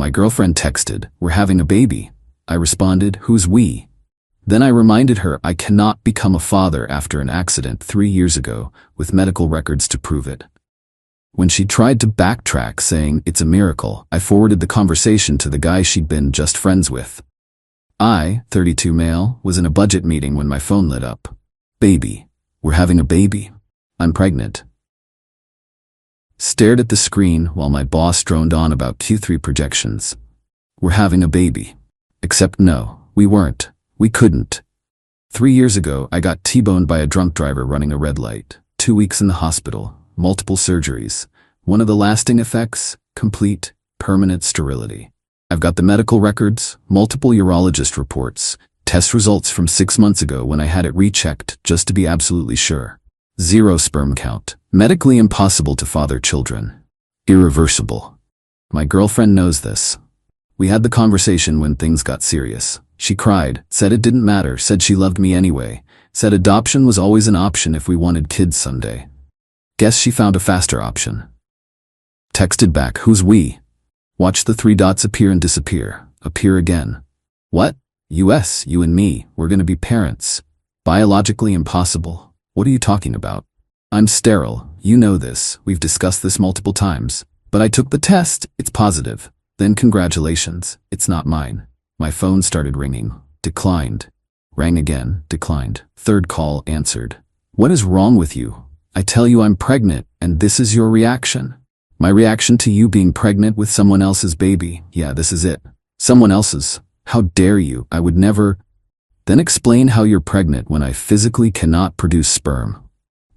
My girlfriend texted, "We're having a baby." I responded, "Who's we?" Then I reminded her I cannot become a father after an accident 3 years ago, with medical records to prove it. When she tried to backtrack saying it's a miracle, I forwarded the conversation to the guy she'd been just friends with. I, 32 male, was in a budget meeting when my phone lit up. "Baby. We're having a baby. I'm pregnant." Stared at the screen while my boss droned on about Q3 projections. "We're having a baby. Except no, we weren't. We couldn't. 3 years ago, I got T-boned by a drunk driver running a red light. 2 weeks in the hospital. Multiple surgeries. One of the lasting effects, complete, permanent sterility. I've got the medical records, multiple urologist reports, test results from 6 months ago when I had it rechecked just to be absolutely sure. 0 sperm count. Medically impossible to father children. Irreversible. My girlfriend knows this. We had the conversation when things got serious. She cried, said it didn't matter, said she loved me anyway, said adoption was always an option if we wanted kids someday. Guess she found a faster option. Texted back, "Who's we?" Watched the 3 dots appear and disappear, appear again. "What? US, you and me, we're gonna be parents. Biologically impossible. What are you talking about? I'm sterile, you know this, we've discussed this multiple times. But I took the test, it's positive. Then congratulations, it's not mine." My phone started ringing. Declined. Rang again, declined. 3rd call, answered. "What is wrong with you? I tell you I'm pregnant, and this is your reaction?" "My reaction to you being pregnant with someone else's baby. Yeah, this is it. Someone else's. How dare you? I would never." "Then explain how you're pregnant when I physically cannot produce sperm."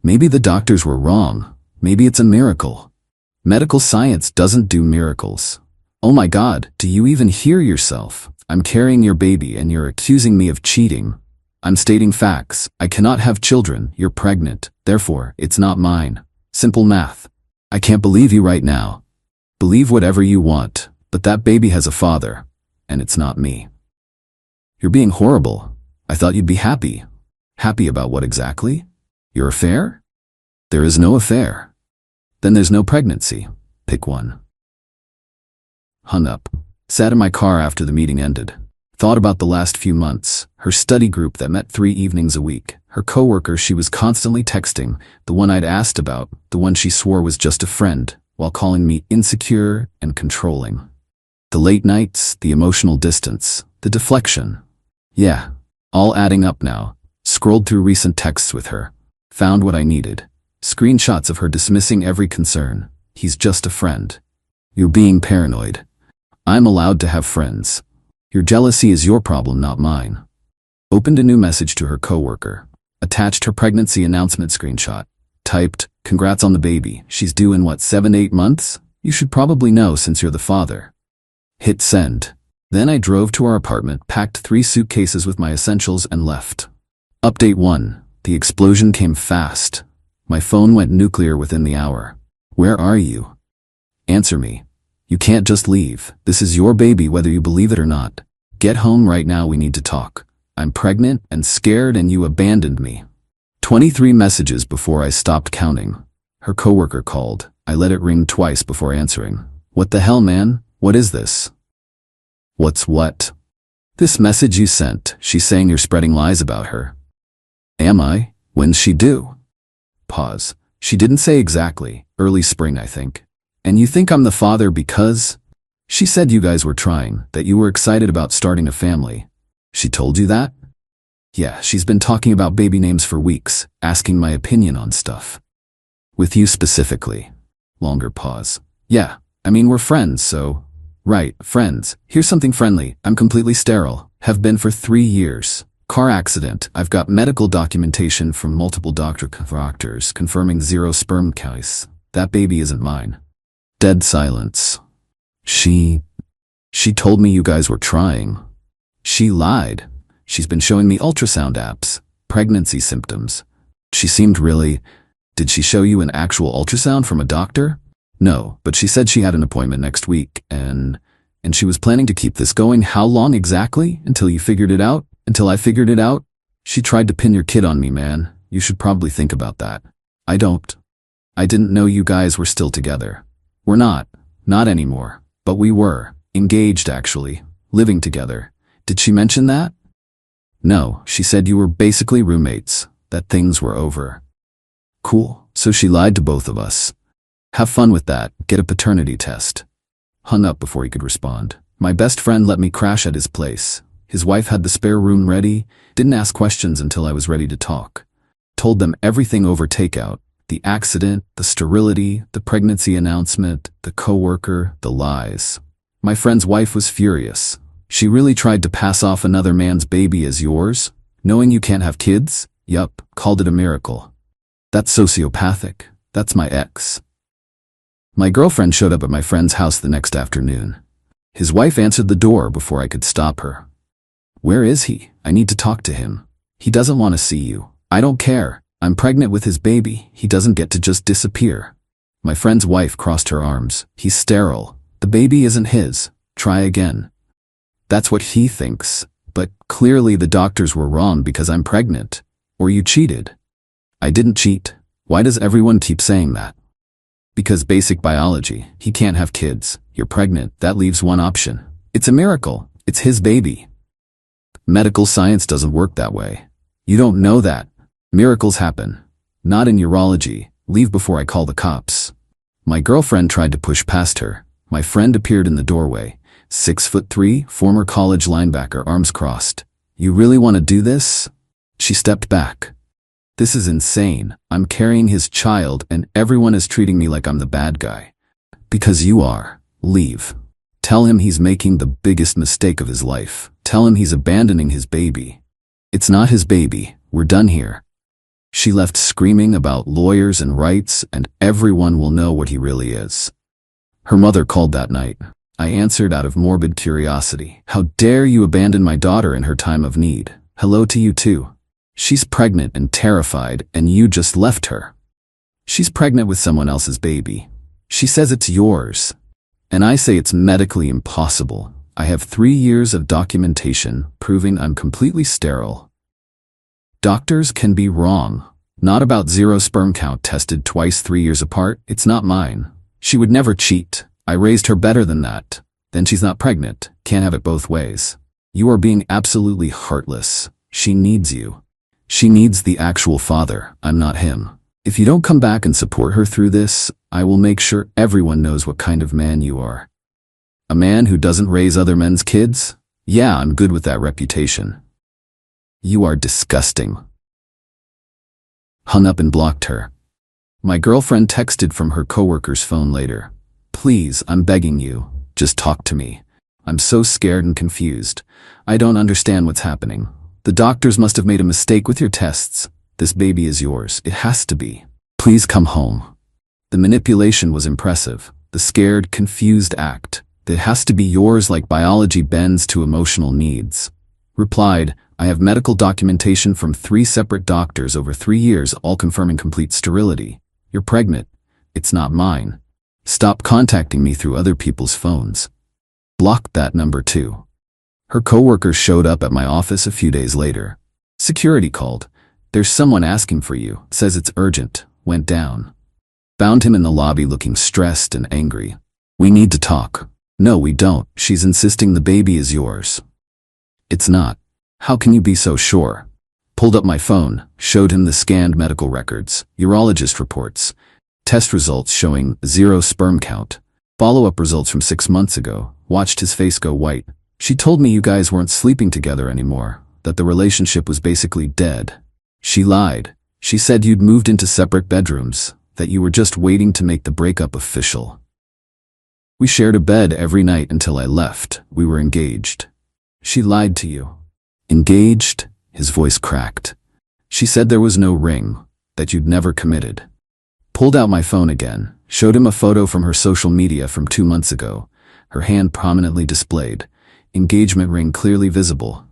"Maybe the doctors were wrong. Maybe it's a miracle. Medical science doesn't do miracles." "Oh my God, do you even hear yourself? I'm carrying your baby and you're accusing me of cheating. I'm stating facts. I cannot have children. You're pregnant. Therefore, it's not mine. Simple math. I can't believe you right now. Believe whatever you want, but that baby has a father, and it's not me." "You're being horrible. I thought you'd be happy." "Happy about what exactly? Your affair?" "There is no affair." "Then there's no pregnancy. Pick one." Hung up. Sat in my car after the meeting ended. Thought about the last few months, her study group that met 3 evenings a week, her coworker she was constantly texting, the one I'd asked about, the one she swore was just a friend, while calling me insecure and controlling. The late nights, the emotional distance, the deflection. Yeah, all adding up now. Scrolled through recent texts with her. Found what I needed. Screenshots of her dismissing every concern. "He's just a friend. You're being paranoid. I'm allowed to have friends. Your jealousy is your problem, not mine." Opened a new message to her coworker. Attached her pregnancy announcement screenshot. Typed, "Congrats on the baby. She's due in what, 7-8 months? You should probably know since you're the father." Hit send. Then I drove to our apartment, packed 3 suitcases with my essentials and left. Update 1. The explosion came fast. My phone went nuclear within the hour. "Where are you? Answer me. You can't just leave. This is your baby whether you believe it or not. Get home right now, we need to talk. I'm pregnant and scared and you abandoned me." 23 messages before I stopped counting. Her coworker called. I let it ring twice before answering. "What the hell, man? What is this?" "What's what?" "This message you sent. She's saying you're spreading lies about her." "Am I? When's she due?" Pause. "She didn't say exactly. Early spring, I think." "And you think I'm the father because?" "She said you guys were trying, that you were excited about starting a family." "She told you that?" "Yeah, she's been talking about baby names for weeks, asking my opinion on stuff." "With you specifically?" Longer pause. "Yeah, I mean we're friends, so..." "Right, friends. Here's something friendly. I'm completely sterile. Have been for 3 years. Car accident. I've got medical documentation from multiple doctors confirming 0 sperm counts. That baby isn't mine." Dead silence. She told me you guys were trying." "She lied. She's been showing me ultrasound apps, pregnancy symptoms. She seemed really..." "Did she show you an actual ultrasound from a doctor?" "No, but she said she had an appointment next week, and she was planning to keep this going. How long exactly? Until you figured it out? Until I figured it out? She tried to pin your kid on me, man. You should probably think about that." "I don't. I didn't know you guys were still together." "We're not. Not anymore. But we were. Engaged, actually. Living together. Did she mention that? No, she said you were basically roommates, that things were over. Cool, so she lied to both of us. Have fun with that, get a paternity test. Hung up before he could respond. My best friend let me crash at his place. His wife had the spare room ready, didn't ask questions until I was ready to talk. Told them everything over takeout. The accident, the sterility, the pregnancy announcement, the coworker, the lies. My friend's wife was furious. She really tried to pass off another man's baby as yours? Knowing you can't have kids? Yup, called it a miracle. That's sociopathic. That's my ex. My girlfriend showed up at my friend's house the next afternoon. His wife answered the door before I could stop her. Where is he? I need to talk to him. He doesn't want to see you. I don't care. I'm pregnant with his baby. He doesn't get to just disappear. My friend's wife crossed her arms. He's sterile. The baby isn't his. Try again. That's what he thinks. But clearly the doctors were wrong because I'm pregnant. Or you cheated. I didn't cheat. Why does everyone keep saying that? Because basic biology. He can't have kids. You're pregnant. That leaves one option. It's a miracle. It's his baby. Medical science doesn't work that way. You don't know that. Miracles happen. Not in urology. Leave before I call the cops. My girlfriend tried to push past her. My friend appeared in the doorway. 6'3", former college linebacker, arms crossed. You really want to do this? She stepped back. This is insane. I'm carrying his child and everyone is treating me like I'm the bad guy. Because you are. Leave. Tell him he's making the biggest mistake of his life. Tell him he's abandoning his baby. It's not his baby. We're done here. She left screaming about lawyers and rights, and everyone will know what he really is. Her mother called that night. I answered out of morbid curiosity. How dare you abandon my daughter in her time of need? Hello to you too. She's pregnant and terrified, and you just left her. She's pregnant with someone else's baby. She says it's yours. And I say it's medically impossible. I have 3 years of documentation proving I'm completely sterile. Doctors can be wrong. Not about zero sperm count tested twice 3 years apart. It's not mine. She would never cheat. I raised her better than that. Then she's not pregnant. Can't have it both ways. You are being absolutely heartless. She needs you. She needs the actual father. I'm not him. If you don't come back and support her through this, I will make sure everyone knows what kind of man you are. A man who doesn't raise other men's kids? Yeah, I'm good with that reputation. You are disgusting. Hung up and blocked her. My girlfriend texted from her coworker's phone later. Please, I'm begging you. Just talk to me. I'm so scared and confused. I don't understand what's happening. The doctors must have made a mistake with your tests. This baby is yours. It has to be. Please come home. The manipulation was impressive. The scared, confused act. It has to be yours like biology bends to emotional needs. Replied, I have medical documentation from 3 separate doctors over 3 years, all confirming complete sterility. You're pregnant. It's not mine. Stop contacting me through other people's phones. Blocked that number too. Her coworkers showed up at my office a few days later. Security called. There's someone asking for you. Says it's urgent. Went down. Found him in the lobby looking stressed and angry. We need to talk. No, we don't. She's insisting the baby is yours. It's not. How can you be so sure? Pulled up my phone, showed him the scanned medical records, urologist reports, test results showing 0 sperm count, follow-up results from 6 months ago, watched his face go white. She told me you guys weren't sleeping together anymore, that the relationship was basically dead. She lied. She said you'd moved into separate bedrooms, that you were just waiting to make the breakup official. We shared a bed every night until I left. We were engaged. She lied to you. Engaged? His voice cracked. She said there was no ring, that you'd never committed. Pulled out my phone again, showed him a photo from her social media from 2 months ago, her hand prominently displayed, engagement ring clearly visible.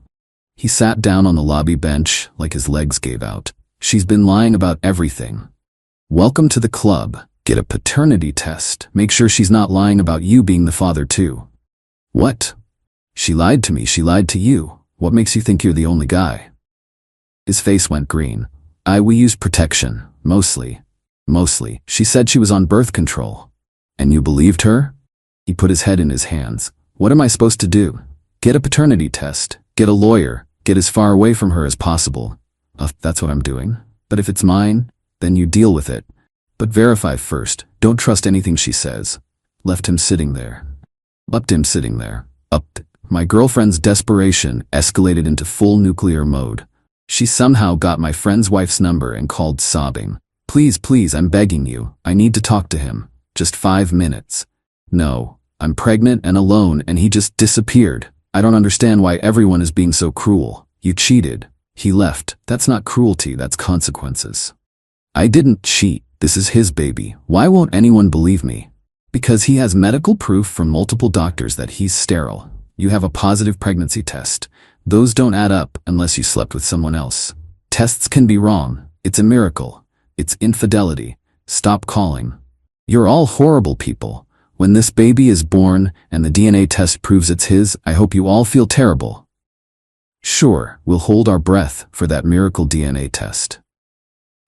He sat down on the lobby bench like his legs gave out. She's been lying about everything. Welcome to the club. Get a paternity test. Make sure she's not lying about you being the father too. What? She lied to me. She lied to you. What makes you think you're the only guy? His face went green. We used protection. Mostly. She said she was on birth control. And you believed her? He put his head in his hands. What am I supposed to do? Get a paternity test, get a lawyer, get as far away from her as possible. That's what I'm doing. But if it's mine, then you deal with it. But verify first. Don't trust anything she says. Left him sitting there. My girlfriend's desperation escalated into full nuclear mode. She somehow got my friend's wife's number and called sobbing. Please, I'm begging you. I need to talk to him. Just 5 minutes. No, I'm pregnant and alone and he just disappeared. I don't understand why everyone is being so cruel. You cheated. He left. That's not cruelty, that's consequences. I didn't cheat. This is his baby. Why won't anyone believe me? Because he has medical proof from multiple doctors that he's sterile. You have a positive pregnancy test. Those don't add up unless you slept with someone else. Tests can be wrong. It's a miracle. It's infidelity. Stop calling. You're all horrible people. When this baby is born and the DNA test proves it's his, I hope you all feel terrible. Sure, we'll hold our breath for that miracle DNA test.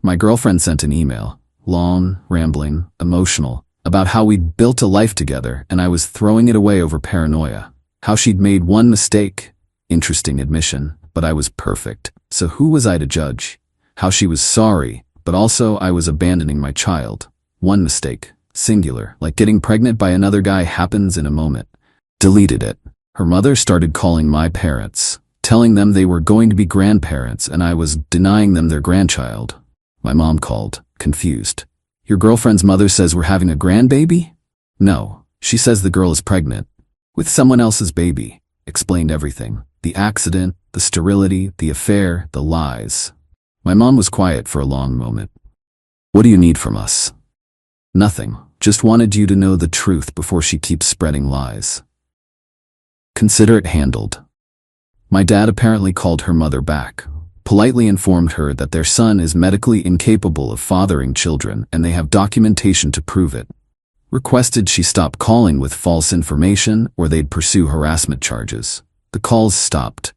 My girlfriend sent an email, long, rambling, emotional, about how we'd built a life together and I was throwing it away over paranoia. How she'd made one mistake. Interesting admission, but I was perfect. So who was I to judge? How she was sorry, but also I was abandoning my child. One mistake, singular, like getting pregnant by another guy happens in a moment. Deleted it. Her mother started calling my parents, telling them they were going to be grandparents and I was denying them their grandchild. My mom called, confused. Your girlfriend's mother says we're having a grandbaby? No, she says the girl is pregnant. With someone else's baby. Explained everything. The accident, the sterility, the affair, the lies. My mom was quiet for a long moment. What do you need from us? Nothing. Just wanted you to know the truth before she keeps spreading lies. Consider it handled. My dad apparently called her mother back, politely informed her that their son is medically incapable of fathering children and they have documentation to prove it. Requested she stop calling with false information or they'd pursue harassment charges. The calls stopped.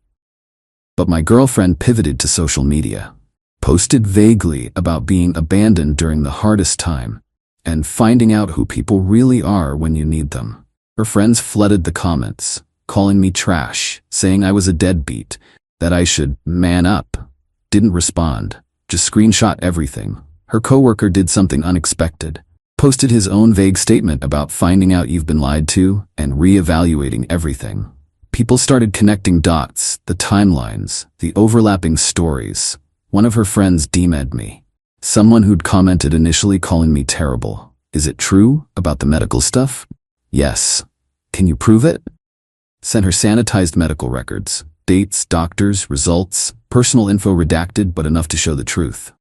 But my girlfriend pivoted to social media, posted vaguely about being abandoned during the hardest time, and finding out who people really are when you need them. Her friends flooded the comments, calling me trash, saying I was a deadbeat, that I should man up. Didn't respond, just screenshot everything. Her coworker did something unexpected. Posted his own vague statement about finding out you've been lied to and re-evaluating everything. People started connecting dots, the timelines, the overlapping stories. One of her friends DM'd me. Someone who'd commented initially calling me terrible. Is it true about the medical stuff? Yes. Can you prove it? Sent her sanitized medical records, dates, doctors, results, personal info redacted but enough to show the truth.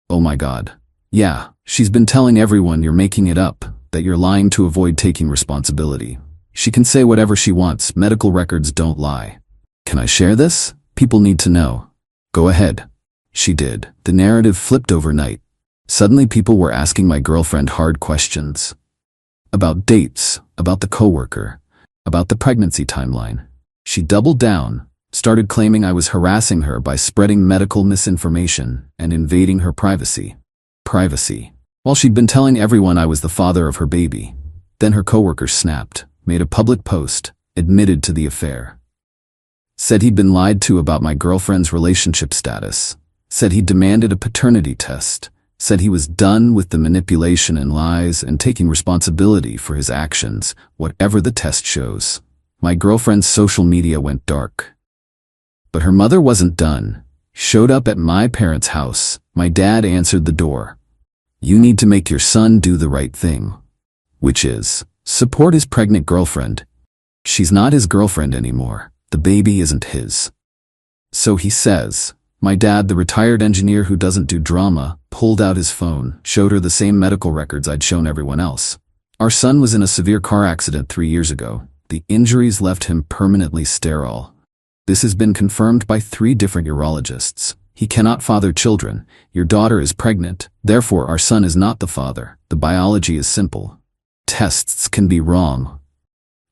Oh my God. Yeah, she's been telling everyone you're making it up, that you're lying to avoid taking responsibility. She can say whatever she wants, medical records don't lie. Can I share this? People need to know. Go ahead. She did. The narrative flipped overnight. Suddenly people were asking my girlfriend hard questions. About dates, about the coworker, about the pregnancy timeline. She doubled down, started claiming I was harassing her by spreading medical misinformation and invading her privacy. While she'd been telling everyone I was the father of her baby. Then her coworker snapped, made a public post, admitted to the affair. Said he'd been lied to about my girlfriend's relationship status. Said he demanded a paternity test. Said he was done with the manipulation and lies and taking responsibility for his actions, whatever the test shows. My girlfriend's social media went dark. But her mother wasn't done. Showed up at my parents' house. My dad answered the door. You need to make your son do the right thing. Which is, support his pregnant girlfriend. She's not his girlfriend anymore. The baby isn't his. So he says. My dad, the retired engineer who doesn't do drama, pulled out his phone, showed her the same medical records I'd shown everyone else. Our son was in a severe car accident 3 years ago. The injuries left him permanently sterile. This has been confirmed by 3 different urologists. He cannot father children. Your daughter is pregnant. Therefore, our son is not the father. The biology is simple. Tests can be wrong.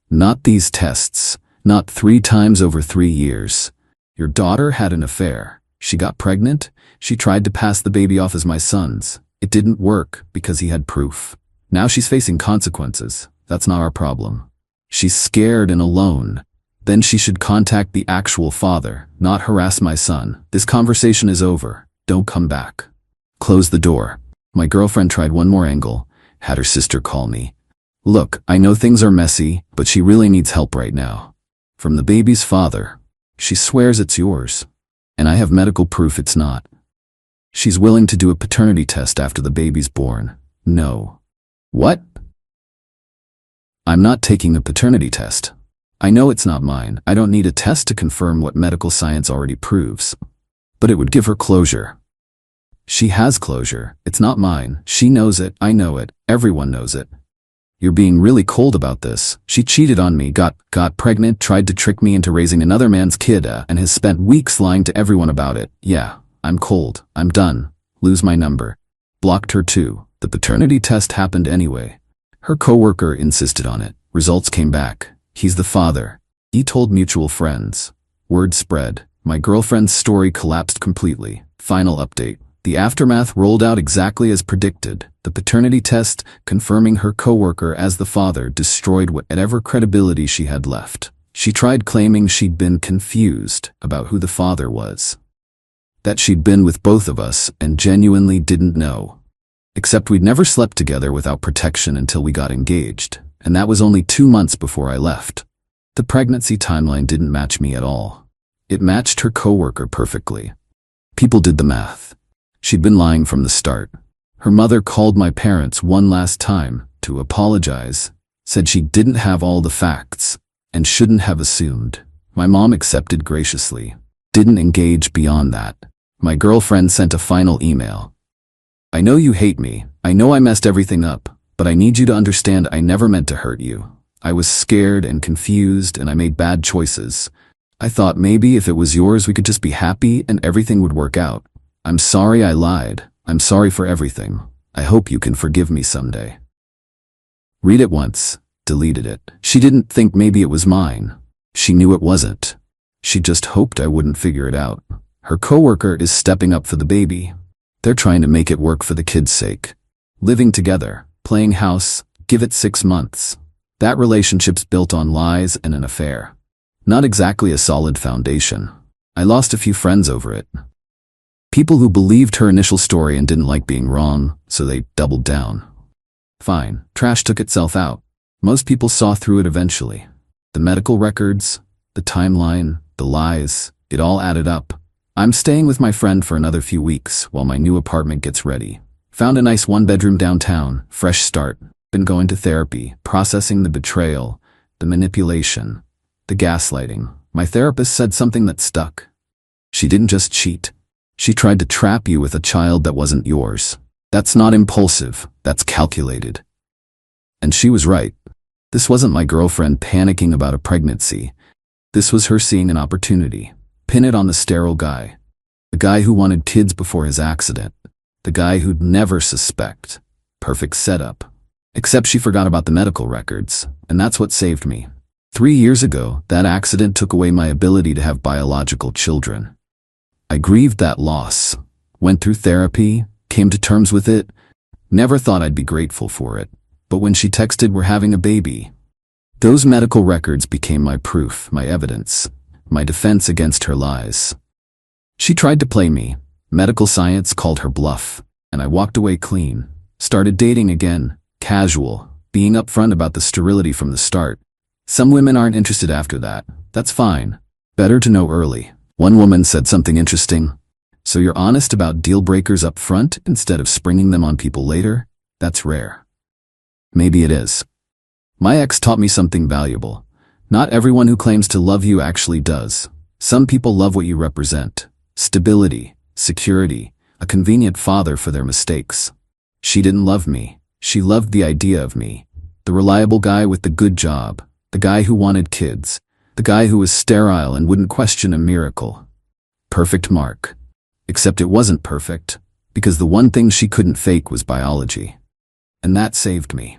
Not these tests. Not 3 times over 3 years. Your daughter had an affair. She got pregnant. She tried to pass the baby off as my son's. It didn't work because he had proof. Now she's facing consequences. That's not our problem. She's scared and alone. Then she should contact the actual father, not harass my son. This conversation is over. Don't come back. Close the door. My girlfriend tried one more angle, had her sister call me. Look, I know things are messy, but she really needs help right now. From the baby's father. She swears it's yours. And I have medical proof it's not. She's willing to do a paternity test after the baby's born. No. What? I'm not taking a paternity test. I know it's not mine. I don't need a test to confirm what medical science already proves. But it would give her closure. She has closure. It's not mine. She knows it. I know it. Everyone knows it. You're being really cold about this. She cheated on me, got pregnant, tried to trick me into raising another man's kid, and has spent weeks lying to everyone about it. Yeah, I'm cold. I'm done. Lose my number. Blocked her too. The paternity test happened anyway. Her coworker insisted on it. Results came back. He's the father. He told mutual friends. Word spread. My girlfriend's story collapsed completely. Final update. The aftermath rolled out exactly as predicted. The paternity test, confirming her coworker as the father, destroyed whatever credibility she had left. She tried claiming she'd been confused about who the father was. That she'd been with both of us and genuinely didn't know. Except we'd never slept together without protection until we got engaged, and that was only 2 months before I left. The pregnancy timeline didn't match me at all. It matched her coworker perfectly. People did the math. She'd been lying from the start. Her mother called my parents one last time to apologize, said she didn't have all the facts and shouldn't have assumed. My mom accepted graciously, didn't engage beyond that. My girlfriend sent a final email. I know you hate me. I know I messed everything up, but I need you to understand I never meant to hurt you. I was scared and confused and I made bad choices. I thought maybe if it was yours we could just be happy and everything would work out. I'm sorry I lied. I'm sorry for everything. I hope you can forgive me someday. Read it once, deleted it. She didn't think maybe it was mine. She knew it wasn't. She just hoped I wouldn't figure it out. Her coworker is stepping up for the baby. They're trying to make it work for the kid's sake. Living together, playing house, give it 6 months. That relationship's built on lies and an affair. Not exactly a solid foundation. I lost a few friends over it. People who believed her initial story and didn't like being wrong, so they doubled down. Fine, trash took itself out. Most people saw through it eventually. The medical records, the timeline, the lies, it all added up. I'm staying with my friend for another few weeks while my new apartment gets ready. Found a nice 1-bedroom downtown, fresh start. Been going to therapy, processing the betrayal, the manipulation, the gaslighting. My therapist said something that stuck. She didn't just cheat. She tried to trap you with a child that wasn't yours. That's not impulsive, that's calculated. And she was right. This wasn't my girlfriend panicking about a pregnancy. This was her seeing an opportunity. Pin it on the sterile guy. The guy who wanted kids before his accident. The guy who'd never suspect. Perfect setup. Except she forgot about the medical records, and that's what saved me. 3 years ago, that accident took away my ability to have biological children. I grieved that loss, went through therapy, came to terms with it, never thought I'd be grateful for it. But when she texted, "We're having a baby," those medical records became my proof, my evidence, my defense against her lies. She tried to play me. Medical science called her bluff, and I walked away clean. Started dating again, casual, being upfront about the sterility from the start. Some women aren't interested after that. That's fine. Better to know early. One woman said something interesting. So you're honest about deal breakers up front instead of springing them on people later? That's rare. Maybe it is. My ex taught me something valuable. Not everyone who claims to love you actually does. Some people love what you represent. Stability, security, a convenient father for their mistakes. She didn't love me. She loved the idea of me. The reliable guy with the good job. The guy who wanted kids. The guy who was sterile and wouldn't question a miracle. Perfect mark. Except it wasn't perfect, because the one thing she couldn't fake was biology. And that saved me.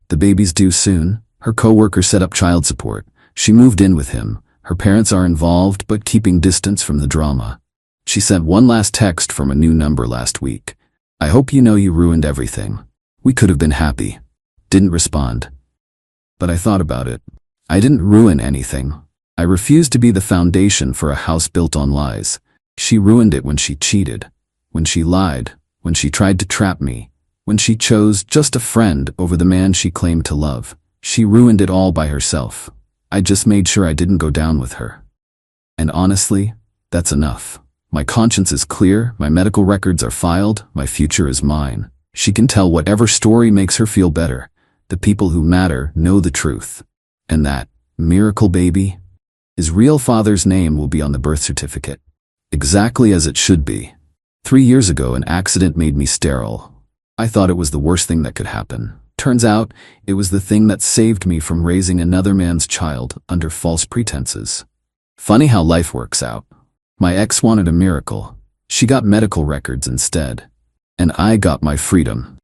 The baby's due soon. Her coworker set up child support. She moved in with him. Her parents are involved but keeping distance from the drama. She sent one last text from a new number last week. "I hope you know you ruined everything. We could have been happy." Didn't respond. But I thought about it. I didn't ruin anything. I refused to be the foundation for a house built on lies. She ruined it when she cheated, when she lied, when she tried to trap me, when she chose just a friend over the man she claimed to love. She ruined it all by herself. I just made sure I didn't go down with her. And honestly, that's enough. My conscience is clear, my medical records are filed, my future is mine. She can tell whatever story makes her feel better. The people who matter know the truth. And that miracle baby, his real father's name will be on the birth certificate. Exactly as it should be. 3 years ago, an accident made me sterile. I thought it was the worst thing that could happen. Turns out, it was the thing that saved me from raising another man's child under false pretenses. Funny how life works out. My ex wanted a miracle. She got medical records instead. And I got my freedom.